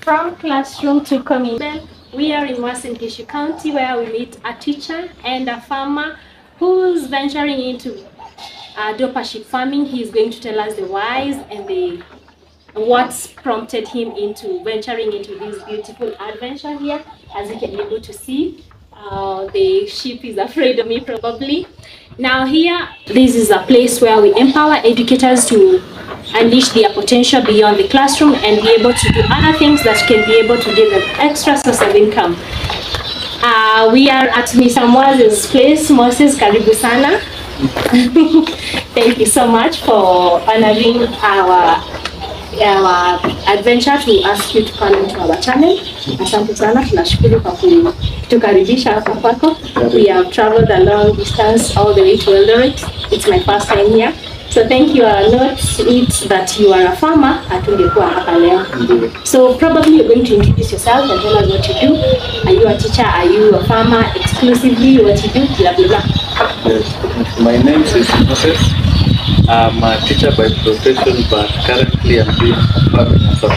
From classroom to community, we are in Western Kishu County where we meet a teacher and a farmer who's venturing into Dopa sheep farming. He's going to tell us the whys and the what's prompted him into venturing into this beautiful adventure here. As you can be able to see, the sheep is afraid of me probably. Now here, this is a place where we empower educators to unleash their potential beyond the classroom and be able to do other things that can be able to give them extra source of income. We are at Mr. Moses' place. Moses, karibu sana. Thank you so much for honoring our adventure to ask you to come into our channel. Asante sana, tunashukuru kwa kutukaribisha hapa kwako. We have traveled a long distance all the way to Eldoret. It's my first time here. So thank you. Not it that you are a farmer, hatungekuwa hapa leo. So probably you're going to introduce yourself and tell us what you do. Are you a teacher? Are you a farmer? Exclusively what you do? Blah blah blah. Yes. My name is Moses. I'm a teacher by profession, but currently I'm doing farming as a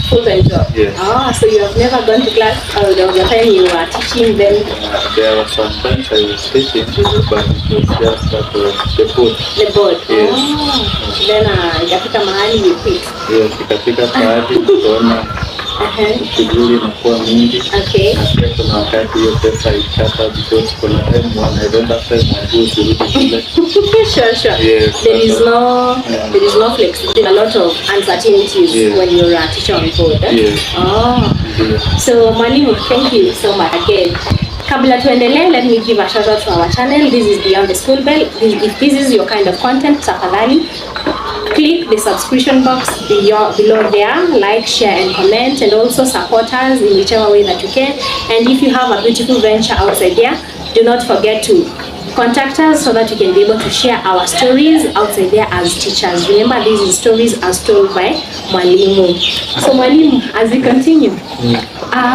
full-time job. Yes. Ah, so you have never gone to class, or there was a time you were teaching then? There were some times I was teaching, but it was just that the board. The board? Yes. Oh. Then ikafika mahali you quit? Yes, ikafika mahali tukaona shughuli inakuwa mingi. Okay. Na pia kuna wakati hiyo pesa ikata because kuna time wanaenda time wangu usirudi shule. Sure. Yes. There is no flexibility, a lot of uncertainties when you're a teacher on board. Eh? Yes. Oh. Yes. So Mwalimu, thank you so much again. Kabla tuendelee, let me give a shout out to our channel. This is Beyond the School Bell. If this is your kind of content, tafadhali click the subscription box below there, like, share and comment, and also support us in whichever way that you can. And if you have a beautiful venture outside there, do not forget to contact us so that we can be able to share our stories outside there as teachers. Remember, these stories are told by Mwalimu. So Mwalimu, as we continue,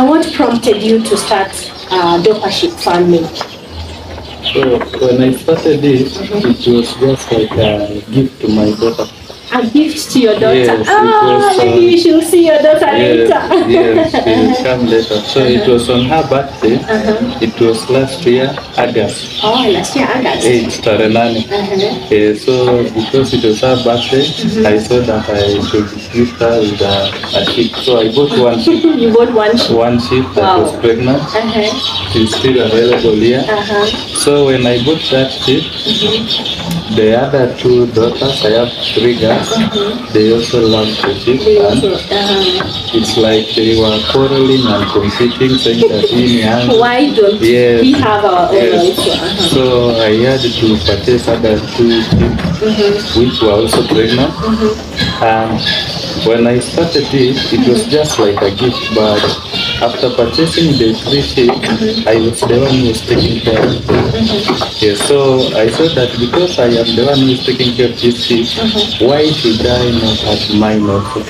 what prompted you to start Dopa sheep farming? So when I started it, it was just like a gift to my daughter. A gift to your daughter? Yes, maybe you should see your daughter later. Yes, she will come later. So it was on her birthday. It was last year, August. Oh, last year, August. 8, Tarenani. So because it was her birthday, I thought that I should gift her with a sheep. So I bought one sheep. You bought one sheep? One sheep that was pregnant. She's still available here. So when I bought that sheep, the other two daughters, I have 3 girls. They also love the sheep. It's like they were quarreling and competing, saying that why don't we have our own also? So I had to purchase other 2 sheep, which were also pregnant. And when I started it was just like a gift, but after purchasing the 3 sheep, I was the one who was taking care of them. Yes, so I thought that because I am the one who is taking care of this sheep, why should I not have mine also?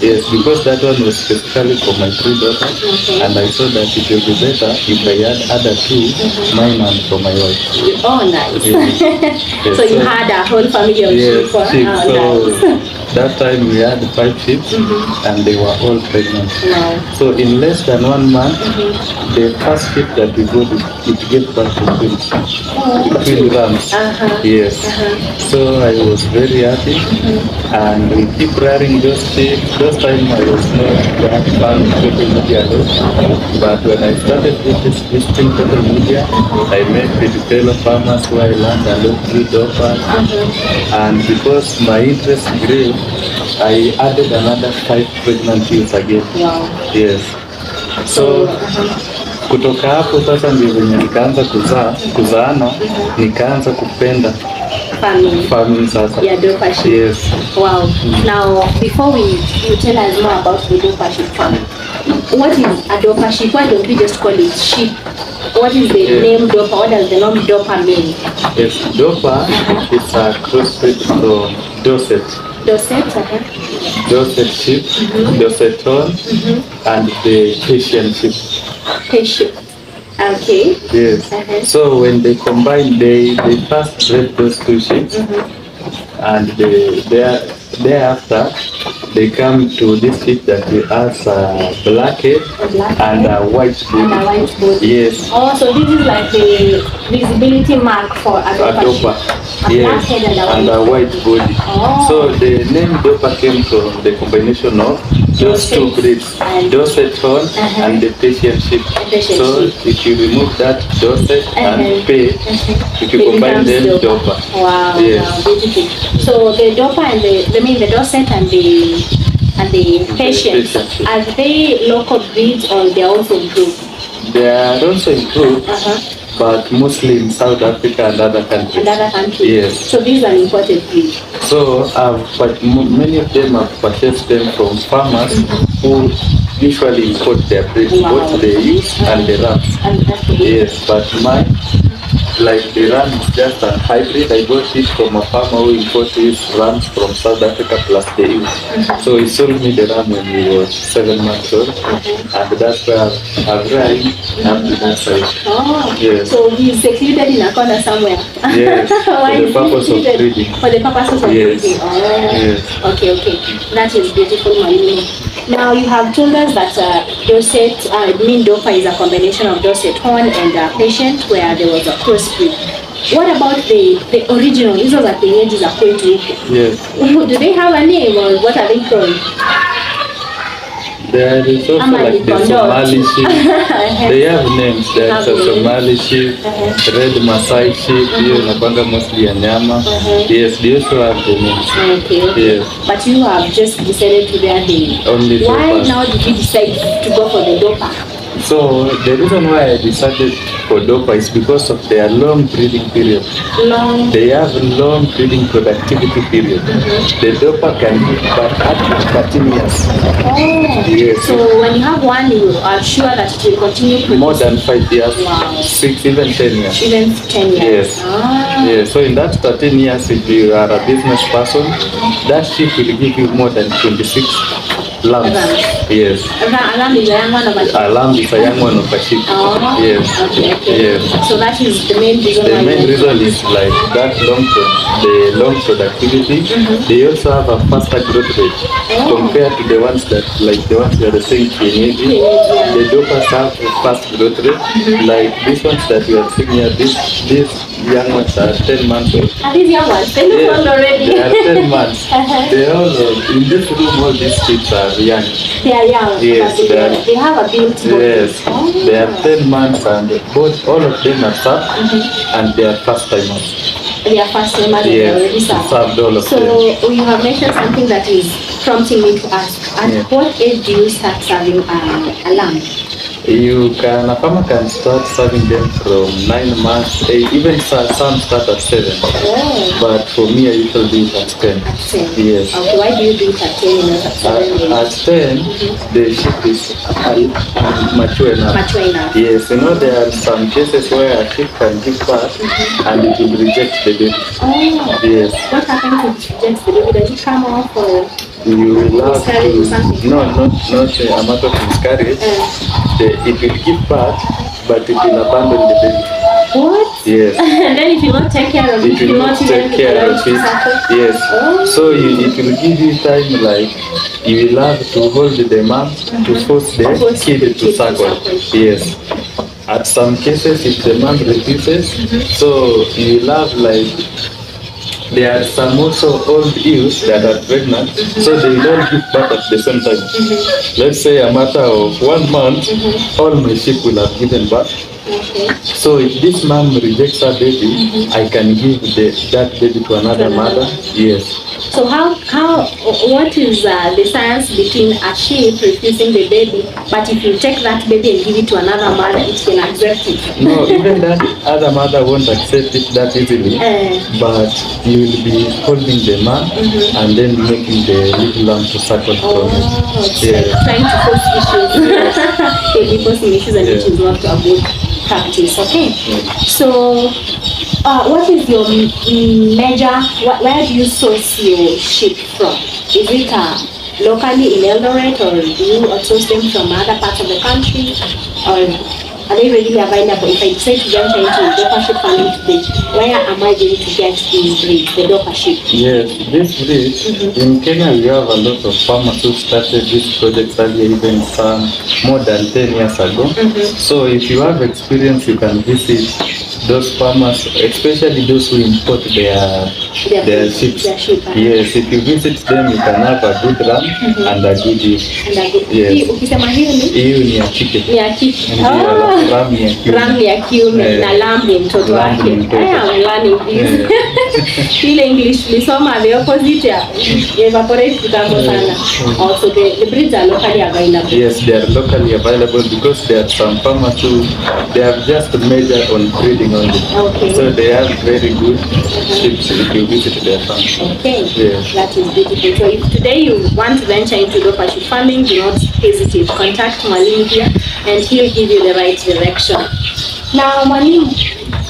Yes, because that one was specifically for my 3 daughters, and I thought that it would be better if I had other 2, mine and for my wife. Oh, nice. Yes, so you had a whole family of sheep. Sheep. Oh, nice. That time we had 5 sheep, and they were all pregnant. Wow. So in less than 1 month, the first sheep that we got, it gave birth to twins. Twin rams. Yes. So I was very happy, and we keep rearing those sheep. Those time I was not that fan of social media at all. But when I started visiting social media, I met with fellow farmers who I learned a lot through Dopa. And because my interest grew, I added another 5 pregnant youths again. Wow. Yes. So kutoka hapo sasa ndio venye nikaanza kuzaana, nikaanza kupenda farming sasa. Yeah, Dopa sheep. Yes. Wow. Now, before you tell us more about the Dopa sheep farming, what is a Dopa sheep? Why don't we just call it sheep? What is the name Dopa? What does the name Dopa mean? Yes, Dopa is a crossbreed from Dorset. Dorset, Dorset sheep, Dorset horn, and the Persian sheep. Persian. Okay. Yes. So when they combine, they first bred those 2 sheep, and thereafter they come to this sheep that has a black head and a white body. And a white body. Yes. Oh, so this is like the visibility mark for a Dopa Dopa. sheep. A Yes. black head And a white body. Oh. So the name Dopa came from the combination of those two breeds, Dorset horn and the Persian sheep. So if you remove that Dorset and Pay, if you combine them, Dopa. Wow, yes. Wow, beautiful. So the Dopa and the Dorset and the Persian, are they local breeds or they are also improved? They are also improved. But mostly in South Africa and other countries. Yes. So these are imported breeds. So many of them have purchased them from farmers who usually import their breeds, both the ewes and the rams. Yes, but mine, like the ram is just a hybrid. I got it from a farmer who imported his rams from South Africa plus the ewes. So he sold me the ram when he was 7 months old, and that's where I've raised up to that size. Oh, yes. So he's secluded in a corner somewhere. Yes, for the purpose of breeding. For the purposes of breeding. Oh, yes. Okay. That is beautiful, Malini. Now you have told us that Dorset, Dopa is a combination of Dorset horn and Persian, where there was a crossbreed. What about the original? These are the ages are quite weak. Yes. Do they have a name or what are they called? There is also like the Somali sheep. They have names. There is a Somali sheep, red Maasai sheep, Nabanga mostly a Nyama. Yes, they also have the names. Okay. Yes. But you have just decided to bear the only Why Dopa. Now did you decide to go for the Dopa? So the reason why I decided for Dopa is because of their long breeding period. They have long breeding productivity period. The Dopa can give birth up to 13 years. Oh, yes. So when you have one, you are sure that it will continue producing? More than 5 years, wow. 6, even 10 years. Even 10 years. Yes. Yes. So in that 13 years, if you are a business person, that sheep will give you more than 26 lambs. Yes. A lamb is a young one of a sheep. A lamb is a young one of a sheep. Oh. Yes. Okay. Yes. So that is the main reason. The main reason is like that long productivity. They also have a faster growth rate compared to the ones that you are saying teenage. The Dopas have a fast growth rate. Like these ones that you are seeing here, these young ones are 10 months old. Are these young ones? They look old already. They are 10 months. They all in this room. All these kids are young. They are young. Yes, they have a built body. Yes, they are 10 months and all of them are served and they are first timers. They are first timers. Yes, already served. All of them. So you have mentioned something that is prompting me to ask. At what age do you start serving a lamb? A farmer can start serving them from 9 months, 8, even some start at 7. Oh. But for me, I usually do it at 10. At 10? Yes. Okay, why do you do it at 10 and not at 7? At 10, the sheep is mature enough. Mature enough. Yes, there are some cases where a sheep can give birth and it will reject the baby. Oh. Yes. What happens if it rejects the baby? Does it come off or? You will have to something? No, not a matter of miscarriage. It will give birth, but it will abandon the baby. What? Yes. And then if you don't take care of it, you will not take care of it. Yes. Oh. So it will give you time, like you will have to hold the mom to force the kid to suckle. Yes. At some cases, if the mom refuses, so you will have there are some also old ewes that are pregnant, so they will all give birth at the same time. Let's say a matter of 1 month, all my sheep will have given birth. Okay. So if this mom rejects her baby, I can give that baby to another mother. Yes. So what is the science between a sheep refusing the baby, but if you take that baby and give it to another mother, it can accept it? No, even that other mother won't accept it that easily, but you will be holding the mom and then making the little lamb to suckle from it. Like trying to force issues. You'll be forcing issues and it is not a good practice. Okay. So what is your major, where do you source your sheep from? Is it locally in Eldoret, or do you source them from other parts of the country? Or are they readily available? If I decide to venture into Dopa sheep farming today, where am I going to get these breeds, the Dopa sheep? Yes, this breed, in Kenya we have a lot of farmers who started this project earlier, even some more than 10 years ago. So if you have experience, you can visit those farmers, especially those who import their sheep. Yes, if you visit them, you can have a good ram and a good yield. Yes. Hiyo ni ya kike. Ni ya kike. Alafu ram ni ya kiume. Ram ni ya kiume na lamb ni mtoto wake. I am learning this. Ile English tulisoma the opposite ya evaporate kitambo sana. Also the breeds are locally available. Yes, they are locally available because there are some farmers who they have just measured on breeding only. Okay. So they have very good sheep if you visit their farm. Okay. Yes. That is beautiful. So if today you want to venture into Dopa sheep farming, do not hesitate. Contact Mwalimu here and he'll give you the right direction. Now Mwalimu,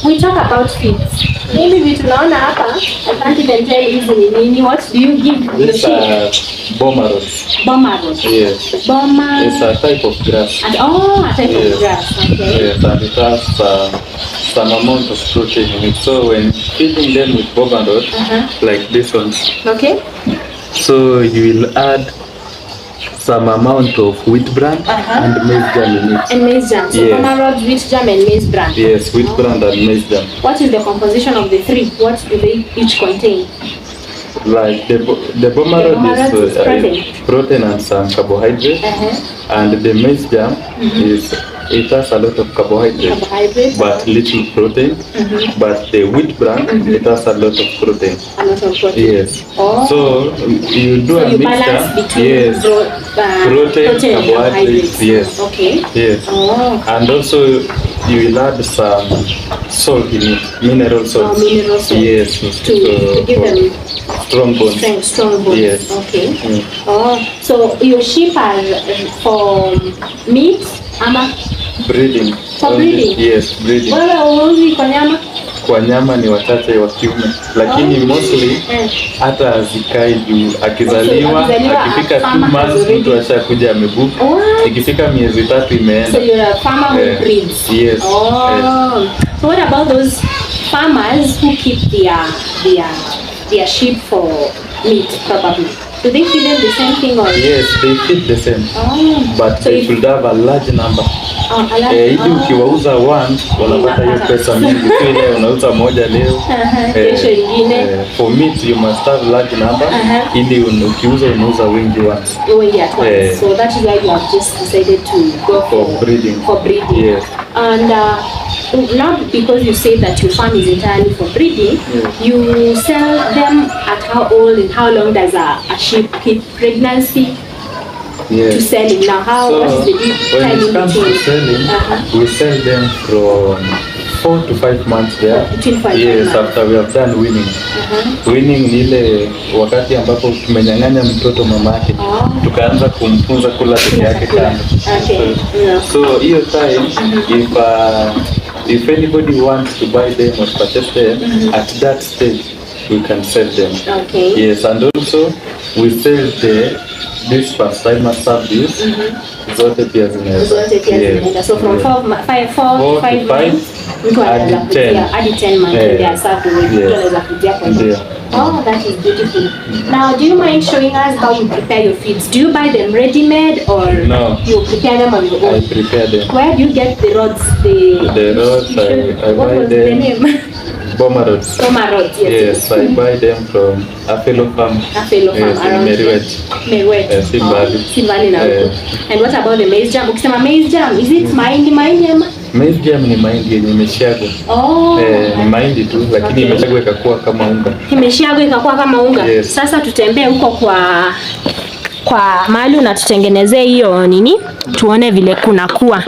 we talk about feeds. Maybe we tunaona hapa, I can't even tell hizi ni nini. What do you give your These sheep? are Boma rods. Boma rods. Yes. Boma. It's a type of grass. And, a type of grass. Okay. Yes, and it has some amount of protein in it. So when feeding them with Boma rod, like this one, Okay. so you will add some amount of wheat bran and maize jam in it. And maize jam. So yes. Boma rod, wheat jam and maize bran. Yes, wheat bran and maize jam. What is the composition of the three? What do they each contain? Like the Boma rod is protein and some carbohydrate, and the maize jam it has a lot of carbohydrate, but little protein. But the wheat bran it has a lot of protein. A lot of protein. Yes. Oh. So you do a mixture. Yes. Protein, carbohydrates. Yes. Okay. Yes. Oh. And also you will add some salt in it, mineral salt. Oh, mineral salt. Yes. To give them strong bones. Strong bones. Yes. Okay. Mm. Oh, so your sheep are for meat, ama? Breeding. For breeding? Yes, breeding. Wewe uuzi kwa nyama? Kwa nyama ni wachache wa kiume, lakini mostly hata zikai juu akizaliwa akifika 2 months mtu ashakuja amebuka. Ikifika miezi 3 imeenda. So you're a farmer who breeds. Yes. Oh. Yes. So what about those farmers who keep their sheep for meat probably? Do they feed them the same thing or? Yes, they feed the same. Oh. But so they should have a large number. Ili ukiwauza once unapata hiyo pesa mingi. So ile unauza moja leo. Kesho ingine. For meat you must have large number. Ili ukiuza unauza wengi once. Wengi at once. So that is why you have just decided to go for breeding. For breeding. Yes. And not because you say that your farm is entirely for breeding, you sell them at how old and how long does a sheep keep pregnancy to selling? Now, what is the time in between? When it comes to selling, we sell them from 4 to 5 months there. Between 5 yes, months. After we have done winning. Winning ni ile wakati ambapo tumenyang'anya mtoto mama yake, tukaanza kumfunza kula peke yake kando. So hiyo time if anybody wants to buy them or purchase them, at that stage we can sell them. Okay. Yes, and also we sell this first timer service. Zote pia zinaweza. So from 4 to 5 months hadi 10 months they are served with. Oh, that is beautiful. Now, do you mind showing us how you prepare your feeds? Do you buy them ready-made or you prepare them on your own? I prepare them. Where do you get the rods? The rods, I what buy was them. The name? Boma rods. Boma rods, yes. Yes, I buy them from a fellow farm. A fellow farm around Meriwet. Simvali na huko. And what about the maize jam? Ukisema maize jam, is it mahindi ama? Maize jam ni mahindi yenye imeshagwa. Ni mahindi tu lakini imeshagwa ikakuwa kama unga. Imeshagwa ikakuwa kama unga. Yes. Sasa tutembee huko kwa mahali unatutengenezea hiyo nini, tuone vile kunakuwa.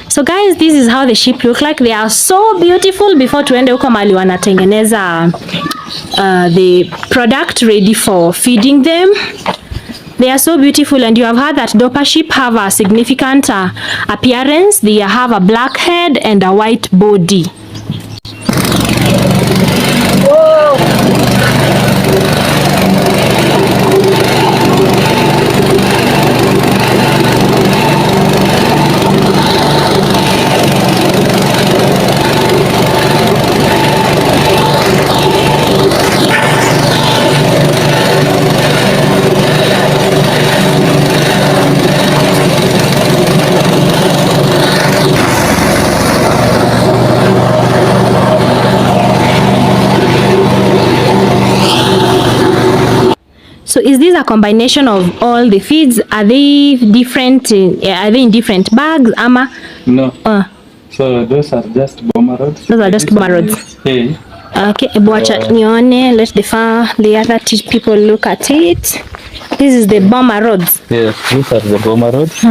So guys, this is how the sheep look like. They are so beautiful. Before tuende huko mahali wanatengeneza the product ready for feeding them. They are so beautiful, and you have heard that Dopa sheep have a significant appearance. They have a black head and a white body. So is this a combination of all the feeds? Are they different? Are they in different bags? Ama? No. So those are just Boma rods. Those are just Boma rods. Hey. Okay, let the other people look at it. This is the Boma rods. Yes, these are the Boma rods.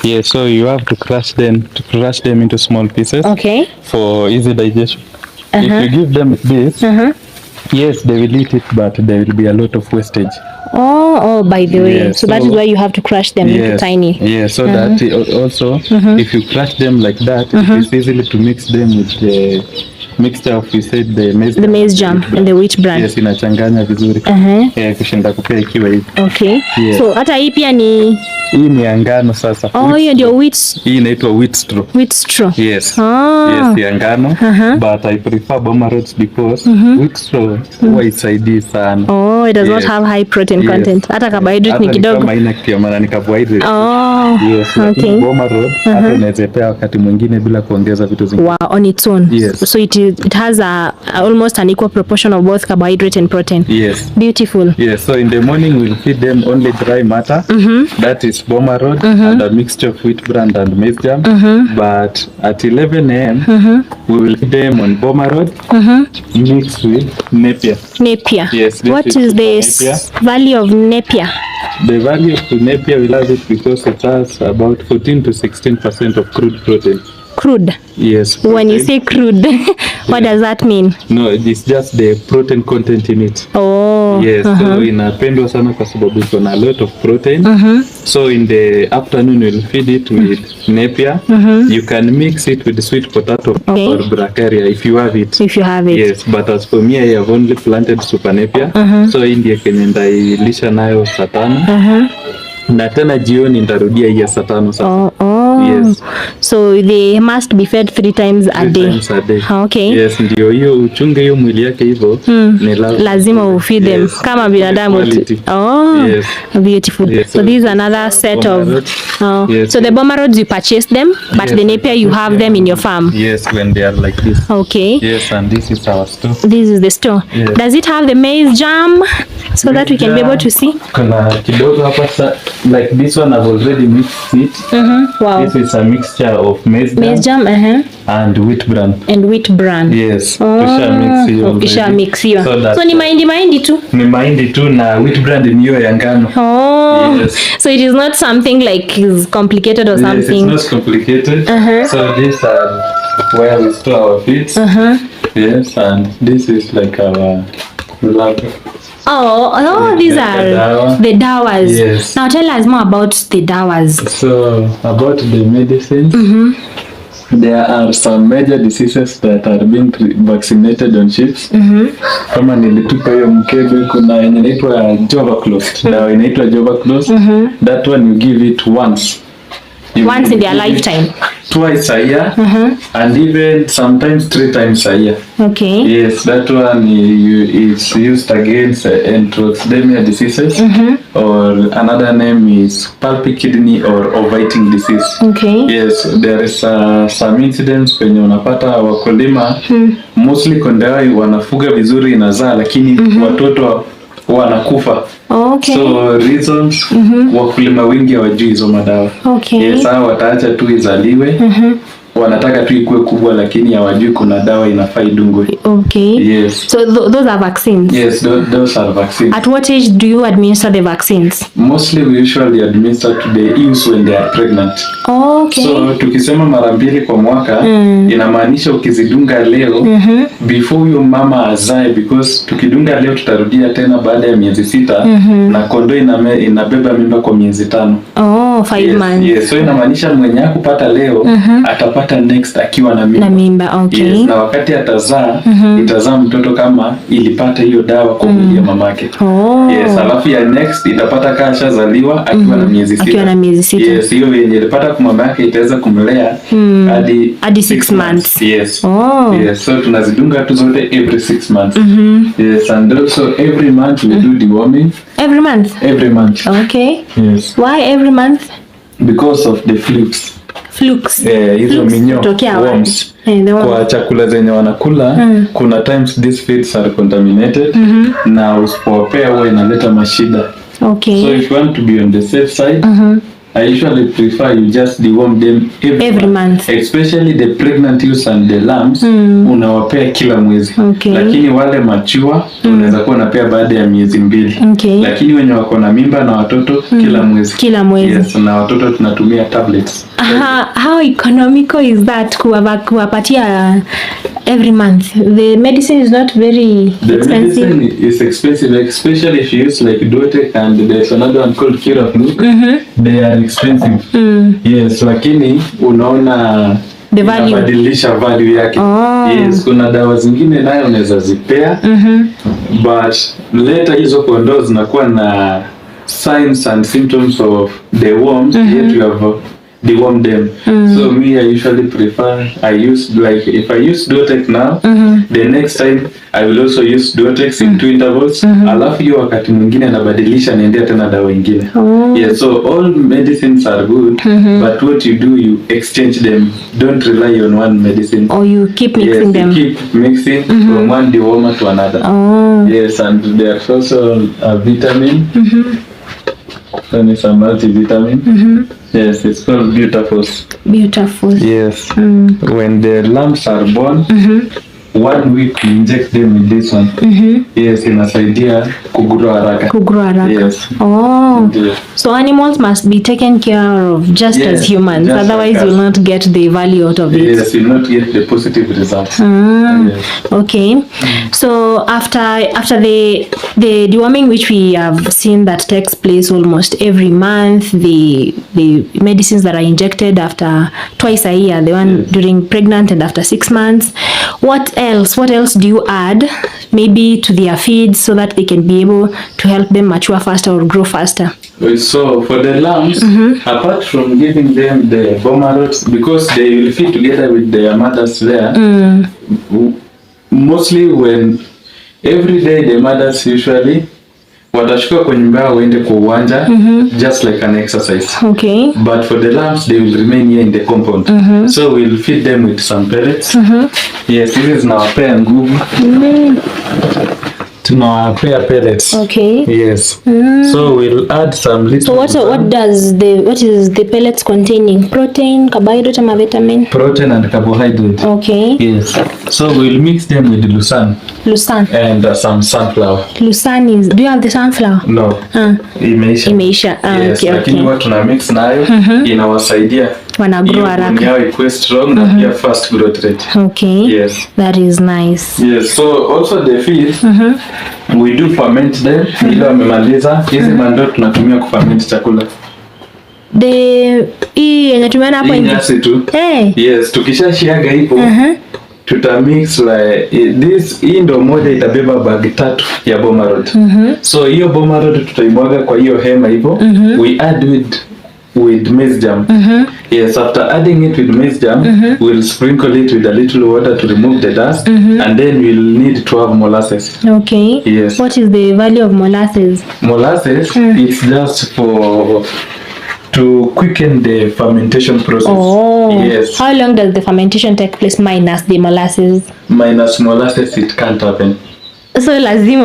Yeah, so you have to crush them into small pieces. Okay. For easy digestion. If you give them this, yes, they will eat it, but there will be a lot of wastage. Oh, by the way. Yeah, so that is why you have to crush them into tiny. Yeah, so that also, if you crush them like that, it is easily to mix them with the mixture of, you said, the maize jam and the wheat bran. Yes, inachanganya vizuri. Kushinda kupea ikiwa hivi. Okay. Yeah. So hata hii pia ni ya ngano sasa. Hiyo ndio wheat. Hii inaitwa wheat straw. Wheat straw. Yes. Yes, ya ngano. But I prefer Boma rods because wheat straw huwa isaidii sana. It does not have high protein content. Hata carbohydrate ni kidogo. Kama ina kitu maana ni carbohydrate. Yes. Okay. Boma rod hata unaweza pea wakati mwingine bila kuongeza vitu zingine. Wow, on its own. Yes. So it has almost an equal proportion of both carbohydrate and protein. Yes. Beautiful. Yes. So in the morning we'll feed them only dry matter. That is Boma rod and a mixture of wheat bran and maize jam. But at 11 a.m. we will feed them on Boma rod mixed with Napier. Napier. Yes. What is the value of Napier? The value of Napier, we love it because it has about 14 to 16% of crude protein. Crude? Yes. Protein. When you say crude, what does that mean? No, it's just the protein content in it. Yes, so inapendwa sana kwa sababu iko na a lot of protein. So in the afternoon we'll feed it with Napier. You can mix it with sweet potato or bracharia if you have it. If you have it. Yes, but as for me I have only planted super Napier. So hii ndiyo kenye ndailisha nayo saa 5. Na tena jioni nitarudia hiyo saa 5 sasa. Yes. So they must be fed 3 times a day. 3 times a day. Okay. Yes, ndio hiyo uchunge hiyo mwili yake hivyo ni lazima ufeed them kama binadamu. Yes. Beautiful. Yes. So this is another set of so the Boma rods you purchase them, but the Napier you have them in your farm. Yes, when they are like this. Okay. Yes, and this is our store. This is the store. Yes. Does it have the maize jam so that we can be able to see? Kuna kidogo hapa, like this one I've already mixed it. Wow. This is a mixture of maize jam and wheat bran. And wheat bran. Yes. Kisha mix hiyo. So ni mahindi tu. Ni mahindi tu na wheat bran ni hiyo ya ngano. Yes. So it is not something like is complicated or something. Yes, it's not complicated. So these are where we store our feeds. Yes, and this is like our lab. These are the dawas. Yes. Now tell us more about the dawas. So about the medicines, there are some major diseases that are being vaccinated on sheep. Kama nilitupa hiyo mkebe, kuna yenye inaitwa Jova close. Dawa inaitwa Jova close. That one you give it once. Once in their lifetime. Twice a year, and even sometimes 3 times a year. Okay. Yes, that one is used against enteroxidemia diseases, or another name is pulpy kidney or overeating disease. Okay. Yes, there is some incidents when unapata wakulima mostly kondawai wanafuga vizuri inazaa, lakini watoto wanakufa. Okay. So reasons wakulima wengi hawajui hizo madawa. Okay. Yes, wataacha tu izaliwe. Wanataka tu ikue kubwa, lakini hawajui kuna dawa inafaa idungwe. Okay. Yes. So those are vaccines. Yes, those are vaccines. At what age do you administer the vaccines? Mostly we usually administer to the ewes when they are pregnant. Okay. So tukisema mara 2 kwa mwaka inamaanisha ukizidunga leo before huyo mama azae, because tukidunga leo tutarudia tena baada ya miezi 6 na kondoo inabeba mimba kwa miezi 5. 5 months. Yes, so inamaanisha mwenye kupata leo atapata next akiwa na mimba. Okay. Yes, na wakati atazaa itazaa mtoto kama ilipata hiyo dawa kwa mwili ya mamake. Yes, alafu ya next itapata kasha zaliwa akiwa na miezi 6. Akiwa na miezi 6. Yes, hiyo yenye ilipata kwa mama yake itaweza kumlea hadi 6 months. Yes. Yes, so tunazidunga tu zote every 6 months. Yes, and also every month we do deworming. Every month? Every month. Okay. Yes. Why every month? Because of the flukes. Hizo minyoo, worms. Kwa chakula zenye wanakula, kuna times these feeds are contaminated na usipowapea huwa inaleta mashida. Okay. So if you want to be on the safe side, I usually prefer you just deworm them every month. Especially the pregnant ewes and the lambs, unawapea kila mwezi. Okay. Lakini wale mature, unaweza kuwa unapea baada ya miezi 2. Okay. Lakini wenye wako na mimba na watoto kila mwezi. Kila mwezi. Yes, na watoto tunatumia tablets. How economical is that kuwapatia every month? The medicine is not very expensive. The medicine is expensive, especially if you use like Dopa, and there's another one called Cure of Milk. They are expensive. Yes, lakini unaona inabadilisha value yake. Yes, kuna dawa zingine nayo unaweza zipea, but later hizo kondoo zinakuwa na signs and symptoms of the worms, yet you have deworm them. So me, I usually prefer, I use, like if I use Dotex now, the next time I will also use Dotex in 2 intervals. Alafu hiyo wakati mwingine nabadilisha naendea tena dawa ingine. Yeah, so all medicines are good, but what you do, you exchange them. Don't rely on one medicine. Or you keep mixing them. You keep mixing from one dewormer to another. Yes, and there's also a vitamin. And it's a multivitamin. Yes, it's called Beautiful. Beautiful. Yes. When the lambs are born, 1 week we inject them with this one. Yes, inasaidia kugrow haraka. Yes. Yeah. So animals must be taken care of just as humans, just otherwise like you'll not get the value out of it. Yes, you'll not get the positive results. Yes. Okay. So after the deworming, which we have seen that takes place almost every month, the medicines that are injected after twice a year, the one during pregnant and after 6 months, what else do you add maybe to their feeds so that they can be able to help them mature faster or grow faster? So for the lambs, apart from giving them the boma rods, because they will feed together with their mothers there, mostly when every day the mothers usually watashuka kwenye nyumba waende kwa uwanja, just like an exercise. Okay. But for the lambs, they will remain here in the compound. So we'll feed them with some pellets. Yes, hizi zinawapea nguvu. Tunawapea pellets. Okay. Yes. So we'll add some little. So what is the pellets containing? Protein, carbohydrate, and vitamin? Protein and carbohydrate. Okay. Yes. So we'll mix them with Lucerne. And some sunflower. Lucerne is. Do you have the sunflower? No. Imeisha. Yes. Lakini watu na mix nayo inawasaidia. Wana grow haraka. Yao ikuwe strong na pia fast growth rate. Okay. Yes. That is nice. Yes. So also the feed, we do ferment them. Ila wamemaliza hizi mando tunatumia kuferment chakula. Hii yenye tumeona hapo nje. Nyasi tu. Yes, tukishashiaga hivyo tutamix like this. Hii ndo moja itabeba bag 3 ya boma road. So hiyo boma road tutaimwaga kwa hiyo hema hivyo. We add with maize germ. Yes, after adding it with maize germ, we'll sprinkle it with a little water to remove the dust, and then we'll need to have molasses. Okay. Yes. What is the value of molasses? Molasses, it's just to quicken the fermentation process. Yes. How long does the fermentation take place minus the molasses? Minus molasses, it can't happen. So lazima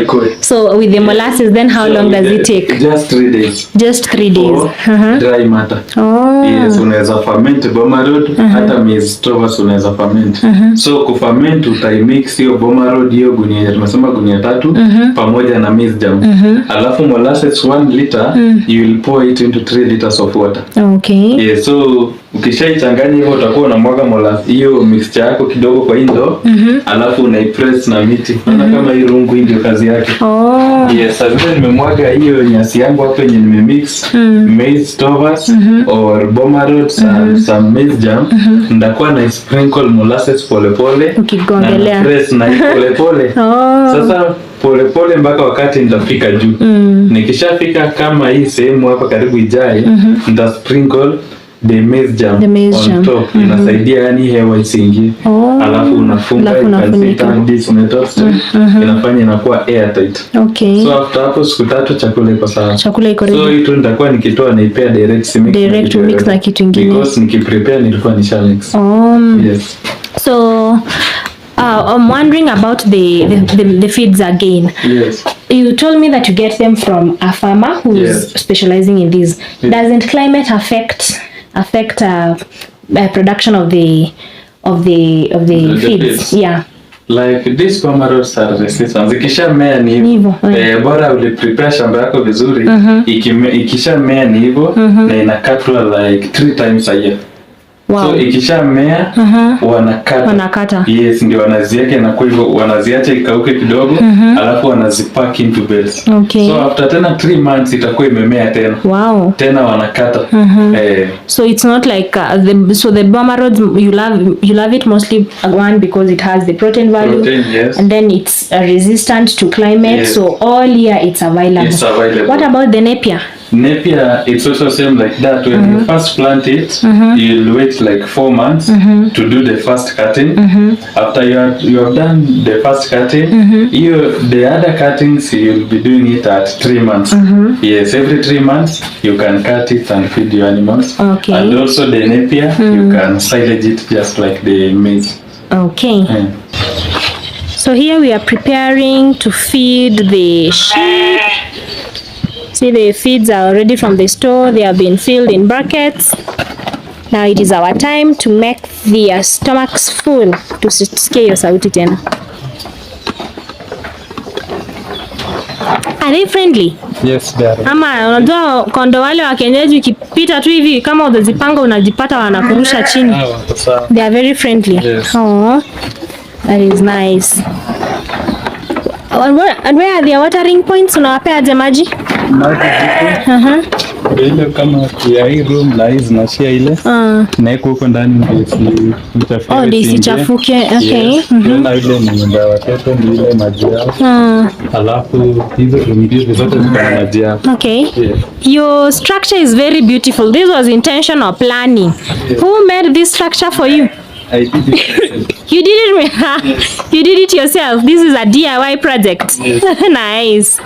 ikuwe. So with the molasses, then how long does it take? Just 3 days. Just 3 days. Dry matter. Yes, unaweza ferment boma road, hata maize stovers unaweza ferment. So kuferment utaimix hiyo boma road, hiyo gunia tumesema gunia 3 pamoja na maize germ. Alafu molasses 1 liter, you will pour it into 3 liters of water. Okay. Yes, so ukishaichanganya hivyo utakuwa unamwaga molasses hiyo mixture yako kidogo kwa indo, alafu unaipress na miti. Kama hii rungu ndio kazi yake. Yes, sasa nimemwaga hiyo nyasi yangu hapo yenye nimemix maize stovers or boma rods and some maize germ. Ndakuwa na sprinkle molasses pole pole. Ukigongelea. Press na pole pole. Sasa pole pole mpaka wakati nitafika juu. Nikishafika kama hii sehemu hapa karibu ijae, nita sprinkle the maize germ on top. Inasaidia yani hewa isiingie. Alafu unafunga inafanya inakuwa airtight. Okay. So after hapo siku 3 chakula iko sawa. Chakula iko ready. So hii tu nitakuwa nikitoa naipea direct mix na kitu kingine. Because nikiprepare nilikuwa nisha mix. Yes. So I'm wondering about the feeds again. Yes. You told me that you get them from a farmer who's specializing in these. Doesn't climate affect production of the feeds? Yeah. Like these pomerols are resistant. Ikishamea ni hivyo. Bora uliprepare shamba yako vizuri, ikishamea ni hivyo na inakatwa like 3 times a year. Wow. So ikishamea wanakata. Yes, ndio wanaziweka na kwa hivyo wanaziacha ikauke kidogo, alafu wanazipack into bales. Okay. So after tena 3 months itakuwa imemea tena. Wow. Tena wanakata. So it's not like the pomerols you love it mostly one because it has the protein value. Yes. And then it's resistant to climate. Yes. So all year it's available. What about the Napier? Napier, it's also same like that. When you first plant it, you'll wait like 4 months to do the first cutting. After you have done the first cutting, the other cuttings you'll be doing it at 3 months. Yes, every 3 months you can cut it and feed your animals. Okay. And also the Napier, you can silage it just like the maize. Okay. So here we are preparing to feed the sheep. See, the feeds are ready from the store. They have been filled in buckets. Now it is our time to make their stomachs full. Tusikie hiyo sauti tena. Are they friendly? Yes, they are. Ama unajua kondo wale wa kienyeji ukipita tu hivi kama utazipanga unajipata wanakurusha chini. They are very friendly. Yes. Oh, that is nice. And where are the watering points? Unawapea aje maji? Ile kama ya hii room na hizi na share ile. Na iko huko ndani ndio isichafuke. Oh, ndio isichafuke. Okay. Na ile ni nyumba ya watoto ni ile maji yao. Alafu hizo ndio zote zina maji yao. Okay. Your structure is very beautiful. This was intentional planning. Who made this structure for you? I did it. You did it. You did it yourself. This is a DIY project. Yes. Nice.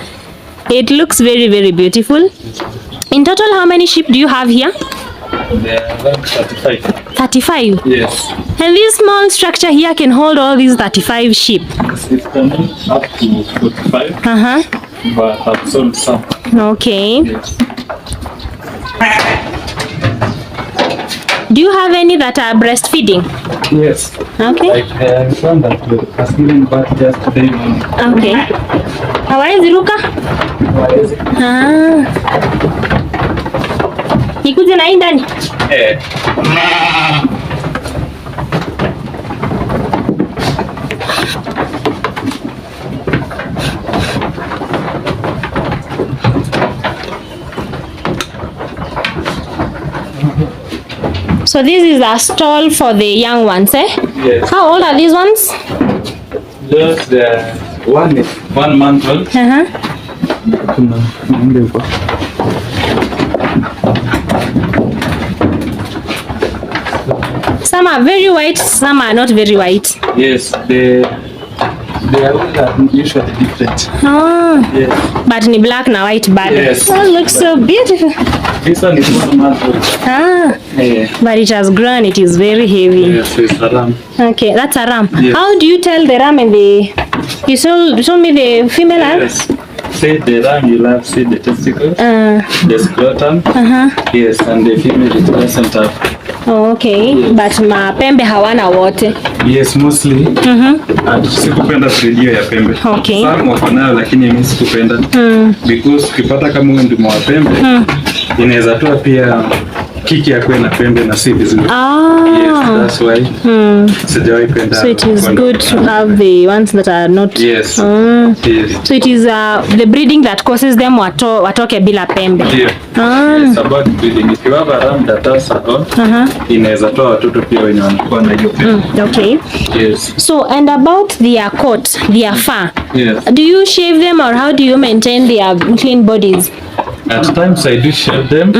It looks very, very beautiful. In total, how many sheep do you have here? There are around 35. 35? Yes. And this small structure here can hold all these 35 sheep? It can hold up to 45. But I've sold some. Okay. Yes. Do you have any that are breastfeeding? Yes. Okay. Like one that was given birth just today morning. Okay. Hawezi ruka? Hawezi. Nikuje na hii ndani? So this is a stall for the young ones, eh? Yes. How old are these ones? Just one is 1 month old. Some are very white, some are not very white. Yes, they are usually different. Yes. But ni black na white bad. Yes. Oh, looks so beautiful. This one is 1 month old. But it has grown, it is very heavy. Yes, it's a ram. Okay, that's a ram. Yes. How do you tell the ram and the... You told me the female ram? Yes. Say the ram, you'll have see the testicles, the scrotum. Yes, and the female it doesn't have. Oh, okay. Yes. But mapembe hawana wote. Yes, mostly. Sikupenda video ya pembe. Okay. Some wako nayo lakini mimi sikupenda. Because ukipata kama huyu ndio mwapembe, inaweza toa pia kiki ya kuwe na pembe na si vizuri. Yes, that's why. Sijawahi penda. So it is good to have the ones that are not. Yes. Yes. So it is the breeding that causes them watoke bila pembe. Yeah. It's about breeding. If you have a ram that has a horn, inaweza toa watoto pia wenye wanakuwa na hiyo pembe. Okay. Yes. So and about their coat, their fur. Yes. Do you shave them or how do you maintain their clean bodies? At times I do shave them,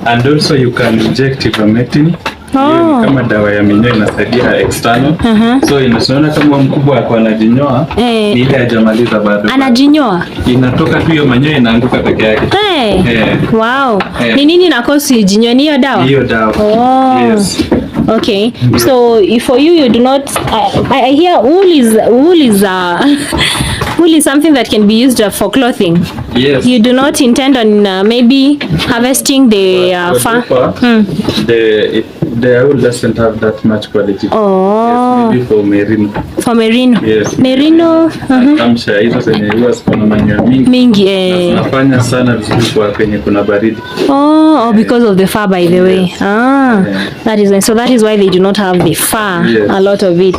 and also you can inject ivermectin. Kama dawa ya minyoo inasaidia external. So inaona kama mkubwa ako anajinyoa, ni ile hajamaliza bado. Anajinyoa? Inatoka tu hiyo manyoya inaanguka peke yake. Wow. Ni nini na kosi jinyoa ni hiyo dawa? Hiyo dawa. Yes. Okay. So for you do not. I hear wool is wool is something that can be used for clothing. Yes. You do not intend on maybe harvesting the fur. The wool doesn't have that much quality. Oh. Yes, maybe for merino. For merino. Yes. Merino. Kamsha hizo zenye huwa kuna manyoya mingi. Nafanya sana vizuri kwa penye kuna baridi. Oh, because of the fur, by the way. That is so. That is why they do not have the fur. Yes. A lot of it.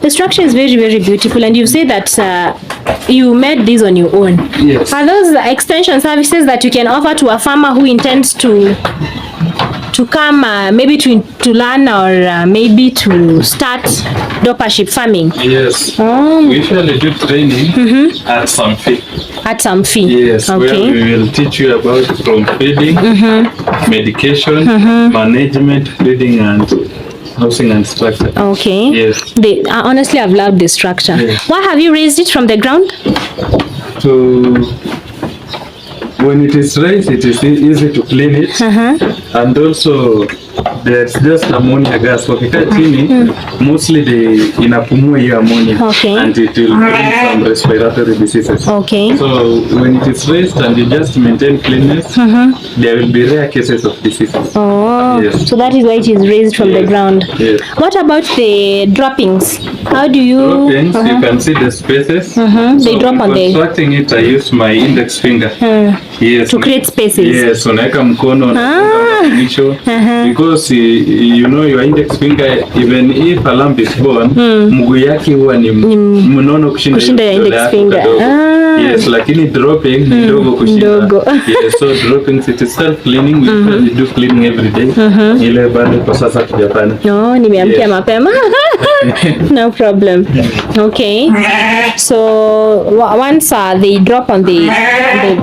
The structure is very, very beautiful, and you say that you made this on your own. Yes. Are those extension services that you can offer to a farmer who intends to come maybe to learn or maybe to start Dopa sheep farming? Yes. We usually do training at some fee. At some fee. Yes. Okay. Where we will teach you about from feeding, medication, management, feeding, and housing and structure. Okay. Yes. Honestly, I've loved the structure. Yes. Why have you raised it from the ground? When it is raised, it is easy to clean it, and also there's just ammonia gas. Wakikaa chini, mostly inapumua hiyo ammonia, and it will bring some respiratory diseases. Okay. So when it is raised and you just maintain cleanness, there will be rare cases of diseases. Oh, yes. So that is why it is raised from the ground. Yes. What about the droppings? How do you? Droppings, you can see the spaces. They drop on the. Constructing it, I use my index finger. Yes. To create spaces. Yes, unaweka mkono mwisho because you know your index finger, even if a lamb is born, mguu yake huwa ni mnono kushinda index finger. Yes, lakini dropping ni ndogo kushinda. Yes, so droppings it is self cleaning. We do cleaning every day. Ile bado kwa sasa tujafanya. No, nimeamkia mapema. No problem. Okay. So once they drop on the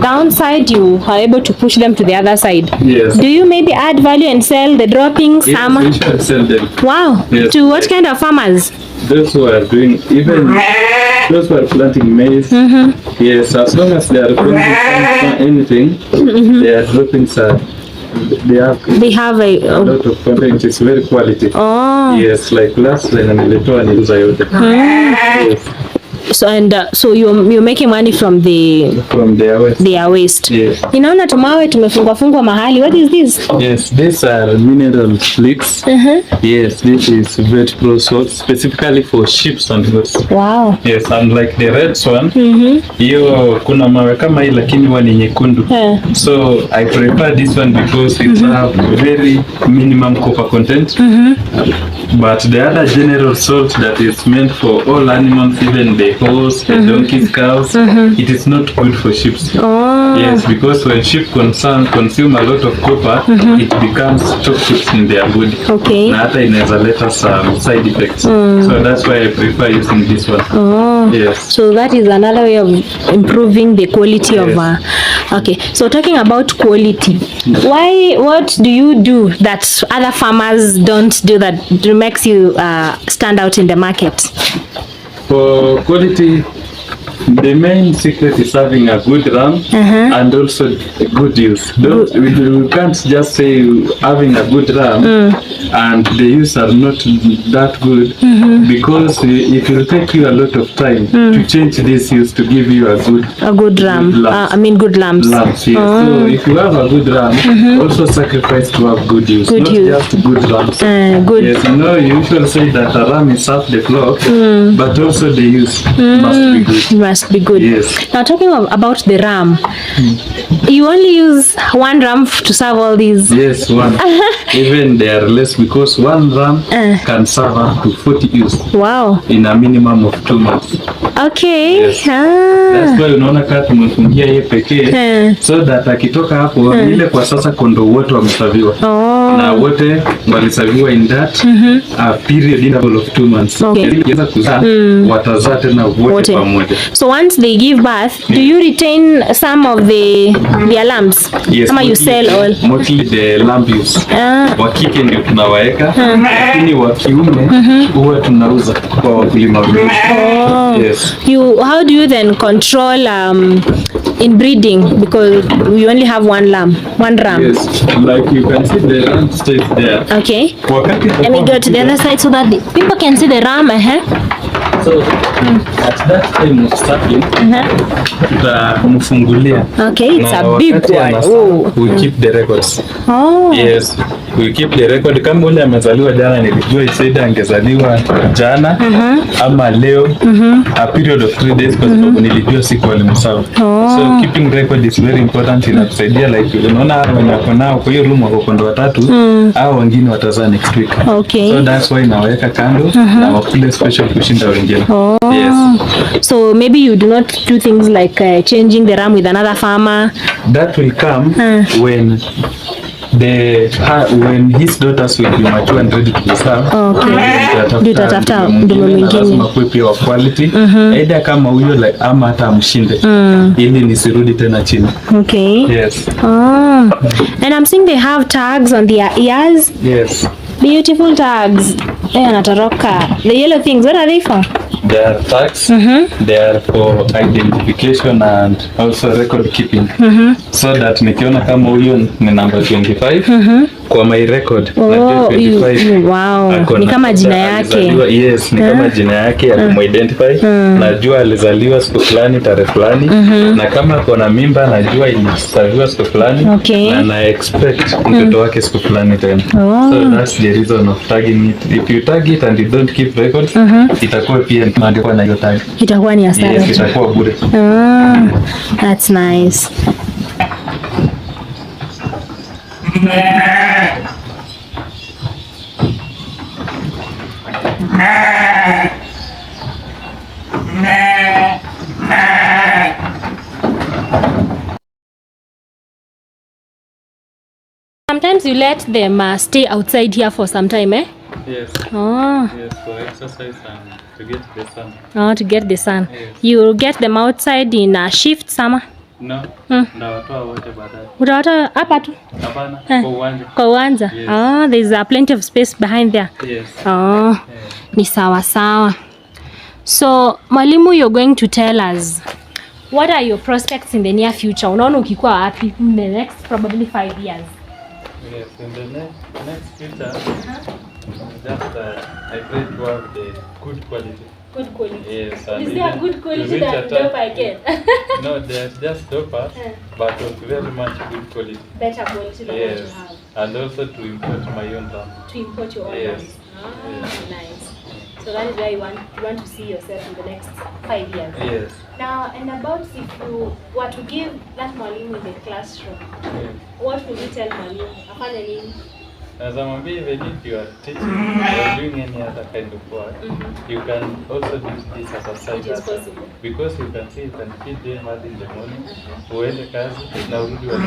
downside, you are able to push them to the other side. Yes. Do you maybe add value and sell the droppings? Yes, we should sell them. Wow. Yes. To what kind of farmers? Those who are doing those who are planting maize. Yes, as long as they are planting anything, their droppings are. They have a lot of content. It's very quality. Oh. Yes, like last time nilitoa niuza yote. Yes. So so you're making money from their waste. Yes. Inaona tumawe tumefungwa mahali. What is this? Yes, these are mineral flakes. Yes, this is vegetable salt specifically for sheep and goats. Wow. Yes, and like the red one, hiyo kuna mawe kama hii lakini huwa ni nyekundu. So I prefer this one because it have very minimum copper content. But the other general salt that is meant for all animals, even the horse, the donkeys, cows, it is not good for sheep. Yes, because when sheep consume a lot of copper, it becomes toxic in their body. Okay. Na hata inaweza leta some side effects. So that's why I prefer using this one. Yes. So that is another way of improving the quality of okay. So talking about quality, what do you do that other farmers don't do that makes you stand out in the market? For quality, the main secret is having a good ram and also good use. We can't just say having a good ram and the use are not that good because it will take you a lot of time to change this use to give you a good ram. Good lambs. Yes. So if you have a good ram, also sacrifice to have good use, not just good rams. Good. Yes, you know, you usually say that a ram is half the flock, but also the use must be good. Be good. Yes. Now talking about the ram, you only use one ram to serve all these? Yes, one. Even they are less because one ram can serve up to 40 ewes. Wow. In a minimum of 2 months. Okay. Yes. That's why unaona kama tumefungia yeye pekee so that akitoka hapo ile kwa sasa kondoo wote wamesaviwa. Na wote walisaviwa in that period interval of 2 months. Okay. Ili kuzaa watazaa tena wote pamoja. So once they give birth, do you retain some of their lambs? Yes. Ama you sell all? Mostly the lamb use. Wa kike ndio tunawaeka, lakini wa kiume huwa tunauza kwa wakulima wengi. Yes. How do you then control inbreeding, because we only have one ram? Yes, like you can see the ram stays there. Okay. Let me go to the other side so that the people can see the ram. So at that time of starting, tutamfungulia. Okay, it's a big one. Oh. We keep the records. Oh. Yes, we keep the record. Kama ule amezaliwa jana, nilijua isaida angezaliwa jana ama leo, a period of 3 days, kwa sababu nilijua siku alimsawa. So keeping record is very important. Inatusaidia like unaona wenye wako nao kwa hiyo room wako kondo watatu, au wengine watazaa next week. Okay. So that's why naweka kando na wakule special kushinda wengine. Yes. So maybe you do not do things like changing the ram with another farmer. That will come when his daughters will be mature and ready to be served. Okay. Tutatafuta ndume mwingine. Lazima kuwe pia wa quality. Either kama huyo like ama hata amshinde. Ili nisirudi tena chini. Okay. Yes. And I'm seeing they have tags on their ears. Yes. Beautiful tags. Anatoroka. The yellow things, what are they for? They are tags. They are for identification and also record keeping. So that nikiona kama huyo ni number 25 kwa my record. Wow. Ni kama jina yake. Yes, ni kama jina yake ya kumidentify. Najua alizaliwa siku fulani tarehe fulani, na kama kuna mimba najua ilizaliwa siku fulani, na na expect mtoto wake siku fulani tena. So that's the reason of tagging it. If you tag it and you don't keep records, itakuwa pia maandiko na hiyo tag. Itakuwa ni hasara. Yes, itakuwa bure. That's nice. Sometimes you let them stay outside here for some time, eh? Yes. Yes, for exercise and to get the sun. To get the sun. Yes. You get them outside in a shift summer? No. Ndawatoa wote baadaye. Utawatoa hapa tu? Hapana, kwa uwanja. Kwa uwanja? Yes. There's plenty of space behind there. Yes. Ni sawa sawa. So, mwalimu, you're going to tell us what are your prospects in the near future? Unaona ukikuwa wapi in the next probably 5 years? Yes, in the next future, just I try to have the good quality. Good quality. Yes. Is there a good quality that Dopa again? No, there's just Dopa, but of very much good quality. Better quality than what you have. And also to import my own ram. To import your own rams. Nice. So that is where you want to see yourself in the next 5 years. Yes. Now, and about if you were to give that mwalimu in the classroom, what would you tell mwalimu? Afanye nini? As I'm even if you are teaching or doing any other kind of work, you can also do this as a side hustle. Because you can see you can feed them early in the morning, uende kazi na urudi wa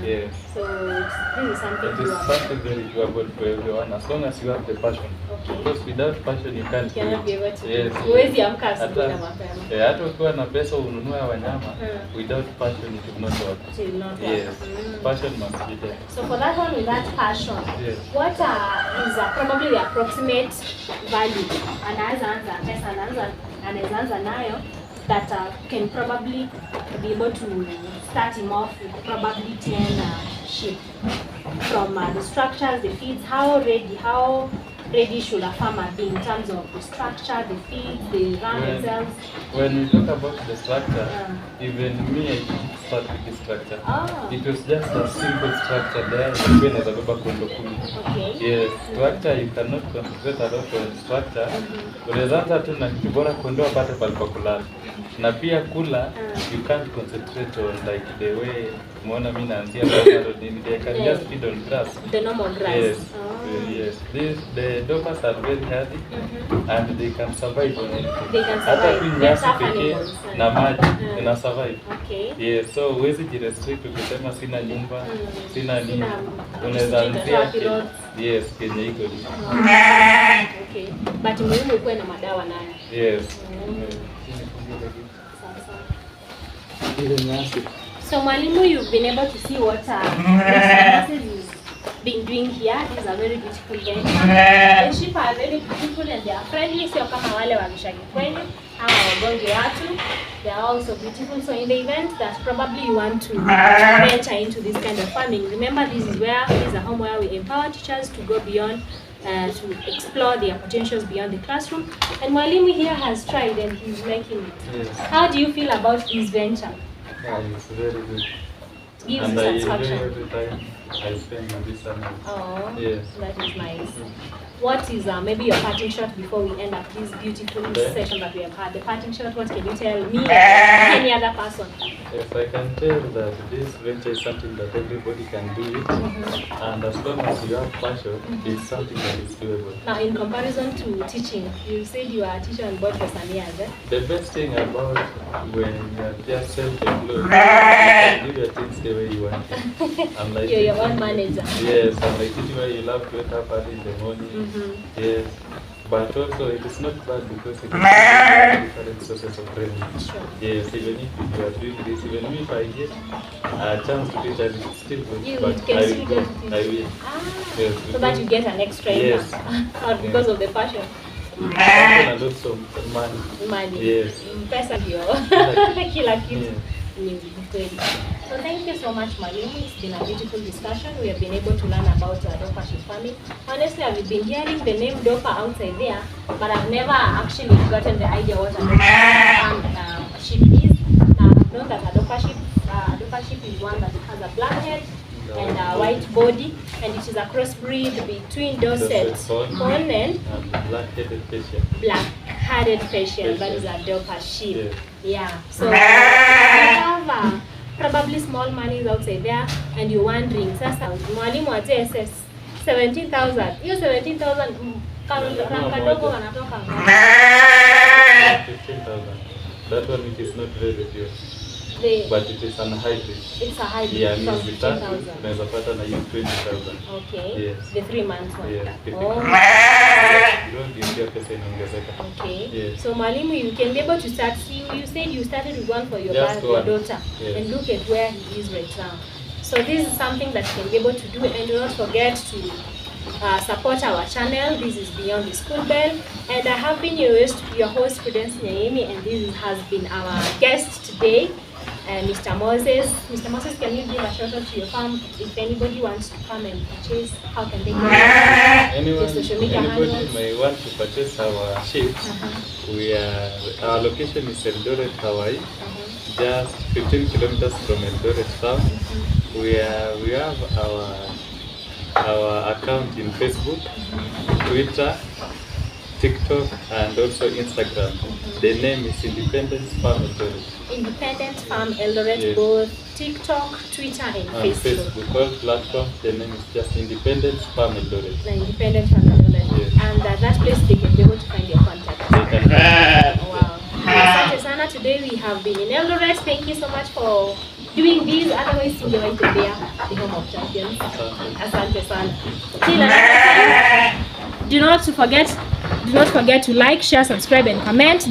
Yes. So this is something it is something very doable for everyone as long as you have the passion. Because without passion you can't be able to. Yes. Huwezi amka asubuhi na mapema. Hata ukiwa na pesa ununue wanyama, without passion it will not work. It will not work. Yes. Passion must be there. So for that one with that passion, what is probably the approximate value anaanza nayo that can probably be able to start him off with probably 10 sheep from the structures, the feeds, how ready should a farmer be in terms of the structure, the feeds, the ram themselves? When we talk about the structure, even me, I didn't start with the structure. It was just a simple structure there. Okay. Yes, structure, you cannot concentrate a lot on structure. Unaweza tu na kitu bora kondoa pate palipo kulala. Na pia kula, you can't concentrate on like the way umeona mimi naanzia bado they can just feed on grass. The normal grass. Yes. Yes. The Dopas are very healthy and they can survive on anything. They can survive. They're tough animals. Na maji ina survive. Okay. Yes, so huwezi jirestrict ukisema sina nyumba, sina nini. Unaweza anzia yes, Kenya iko hivi. Okay. But muhimu kuwe na madawa nayo. Yes. So mwalimu, you've been able to see what the is being doing here. These are very beautiful venture. The sheep are very beautiful and they are friendly. Sio kama wale wa Mishagi kwenyu ama wagonge watu. They are also beautiful. So in the event that probably you want to venture into this kind of farming, remember this is a home where we empower teachers to go beyond, to explore their potentials beyond the classroom. And Mwalimu here has tried and he's making it. Yes. How do you feel about this venture? Yeah, it's very good. Gives And you I enjoy satisfaction. every time I spend in this animal. Oh, Yes. that is nice. What is maybe your parting shot before we end up this beautiful session that we have had? The parting shot, what can you tell me and any other person? Yes, I can tell that this venture is something that everybody can do it, and as long as you have passion, it's something that is doable. Now, in comparison to teaching, you said you are a teacher on board for some years, eh? The best thing about when you are just self-employed, you can do your things the way you want it. Unlike You're your own teaching, manager. Yes, and like teaching where you love to wake up early in the morning. Yes, but also it is not bad because it is different sources of revenue. Sure. Yes, even if you are doing this, even if I get a chance to teach, it's still good. You But can I still will get go. it. I will. Yes, So that you get an extra Yes. income. Or because of the passion. And also money. Money. Yes. Pesa ndio. Kila kitu. Yeah. Ni kweli. So thank you so much, Mwalimu. It's been a beautiful discussion. We have been able to learn about Dopa sheep farming. Honestly, I've been hearing the name Dopa outside there, but I've never actually gotten the idea what a Dopa sheep is. I've known that a Dopa sheep is one that has a black head and a white body, and it is a crossbreed between Dorset Fawn and black-headed Persian. black-headed Persian. That is a Dopa sheep. Yes. Yeah. So if you have probably small monies outside there and you're wondering, sasa mwalimu wa TSS 17,000. Hiyo 17,000 kadogo wanatoka 15,000. That one which is not very pure. the, But it is an hybrid. it's a hybrid Yeah, from means vitatu 15,000. unaweza pata na hiyo 20,000. Okay. Yes. The 3 months one. Yes. Oh. Ndio pesa inaongezeka. Okay. Yes. So Mwalimu, you can be able to start. You said you started with one for your, Just your one. daughter, Yes. and look at where he is right now. So this is something that you can be able to do, and do not forget to support our channel. This is Beyond the School Bell, and I have been your host Prudence Nyaimi, and this has been our guest today, Mr. Moses. Mr. Moses, can you give a shout out to your farm? If anybody wants to come and purchase, how can they get your social media Anybody handles? may want to purchase our sheep. Our location is Eldoret, Hawaii, just 15 kilometers from Eldoret town. We have our account in Facebook, Twitter, TikTok, and also Instagram. The name is Independence Farm Eldoret. Independent Farm Eldoret, Yes. both TikTok, Twitter, and On Facebook. Facebook, all platforms, the name is just Independence Farm Eldoret. The Independent Farm Eldoret. Yes. And that place they can be able to find your contact. They can Wow. Asante sana. Today we have been in Eldoret. Thank you so much for doing this. Otherwise, you might be there, the home of champions. Asante sana. Till another time. Do not forget to like, share, subscribe, and comment.